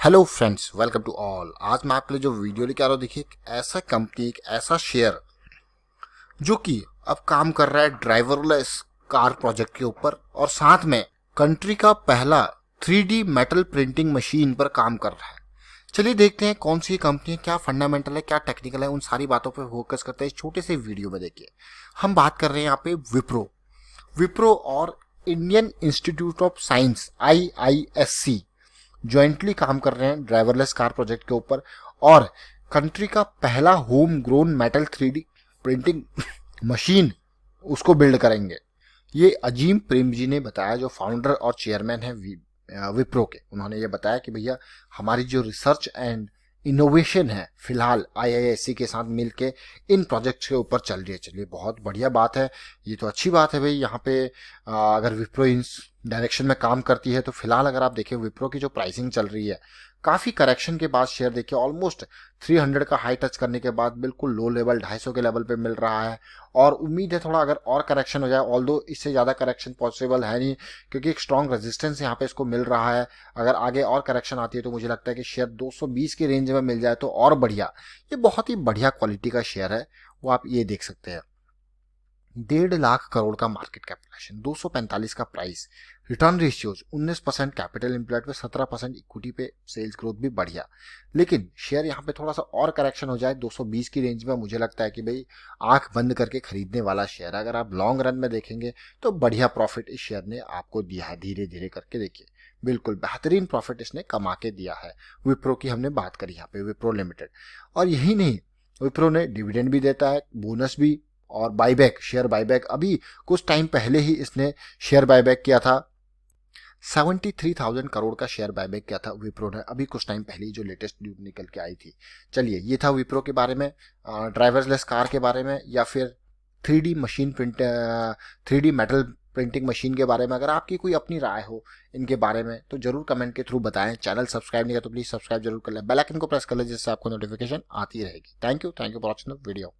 Hello friends, welcome to all. आज मैं आपके लिए जो वीडियो लेके आ रहा हूँ, देखिए एक ऐसा कंपनी, एक ऐसा शेयर जो कि अब काम कर रहा है ड्राइवरलेस कार प्रोजेक्ट के ऊपर और साथ में कंट्री का पहला 3D मेटल प्रिंटिंग मशीन पर काम कर रहा है। चलिए देखते हैं कौन सी कंपनी है, क्या फंडामेंटल है, क्या टेक्निकल है, उन सारी बातों पर फोकस करते हैं इस छोटे से वीडियो में। देखिए हम बात कर रहे हैं यहाँ पे विप्रो और Indian institute of science IISc jointly काम कर रहे हैं ड्राइवरलेस कार प्रोजेक्ट के ऊपर और कंट्री का पहला home grown metal 3D printing machine उसको बिल्ड करेंगे। ये अजीम प्रेम जी ने बताया, जो फाउंडर और चेयरमैन है विप्रो के। उन्होंने ये बताया कि भैया हमारी जो रिसर्च एंड इनोवेशन है फिलहाल IISc के साथ मिलके इन प्रोजेक्ट्स के ऊपर चल रही है। चलिए बहुत बढ़िया बात है, ये तो अच्छी बात है भाई। यहाँ पे अगर विप्रो इस डायरेक्शन में काम करती है तो फिलहाल अगर आप देखें विप्रो की जो प्राइसिंग चल रही है, काफ़ी करेक्शन के बाद शेयर देखिए ऑलमोस्ट 300 का हाई टच करने के बाद बिल्कुल लो लेवल 250 के लेवल पे मिल रहा है। और उम्मीद है थोड़ा अगर और करेक्शन हो जाए, ऑल्दो इससे ज़्यादा करेक्शन पॉसिबल है नहीं क्योंकि एक स्ट्रॉन्ग रेजिस्टेंस यहाँ पे इसको मिल रहा है। अगर आगे और करेक्शन आती है तो मुझे लगता है कि शेयर 220 की रेंज में मिल जाए तो और बढ़िया। ये बहुत ही बढ़िया क्वालिटी का शेयर है, वो आप ये देख सकते हैं। 1.5 लाख करोड़ का मार्केट कैपिटलाइजेशन, 245 का price, return ratios 19%, capital employed पे 17%, इक्विटी पे सेल्स ग्रोथ भी बढ़िया। लेकिन शेयर यहाँ पे थोड़ा सा और करेक्शन हो जाए 220 की रेंज में, मुझे लगता है कि भाई आंख बंद करके खरीदने वाला शेयर है। अगर आप लॉन्ग रन में देखेंगे तो बढ़िया प्रॉफिट इस शेयर ने आपको दिया है। धीरे धीरे करके देखिए बिल्कुल बेहतरीन प्रॉफिट इसने कमा के दिया है। विप्रो की हमने बात करी यहाँ पे, विप्रो लिमिटेड। और यही नहीं, विप्रो ने डिविडेंड भी देता है, बोनस भी, और बाईबैक, शेयर बाईबैक। अभी कुछ टाइम पहले ही इसने शेयर बाईबैक किया था, 73,000 करोड़ का शेयर बायबैक किया था विप्रो ने अभी कुछ टाइम पहले, जो लेटेस्ट न्यूज निकल के आई थी। चलिए ये था विप्रो के बारे में, ड्राइवरलेस कार के बारे में, या फिर 3D machine print 3D metal printing machine के बारे में। अगर आपकी कोई अपनी राय हो इनके बारे में तो जरूर कमेंट के थ्रू बताएं। चैनल सब्सक्राइब नहीं किया तो प्लीज सब्सक्राइब जरूर कर लें, बेल आइकन को प्रेस कर लें जिससे आपको नोटिफिकेशन आती रहेगी। Thank you for watching the video.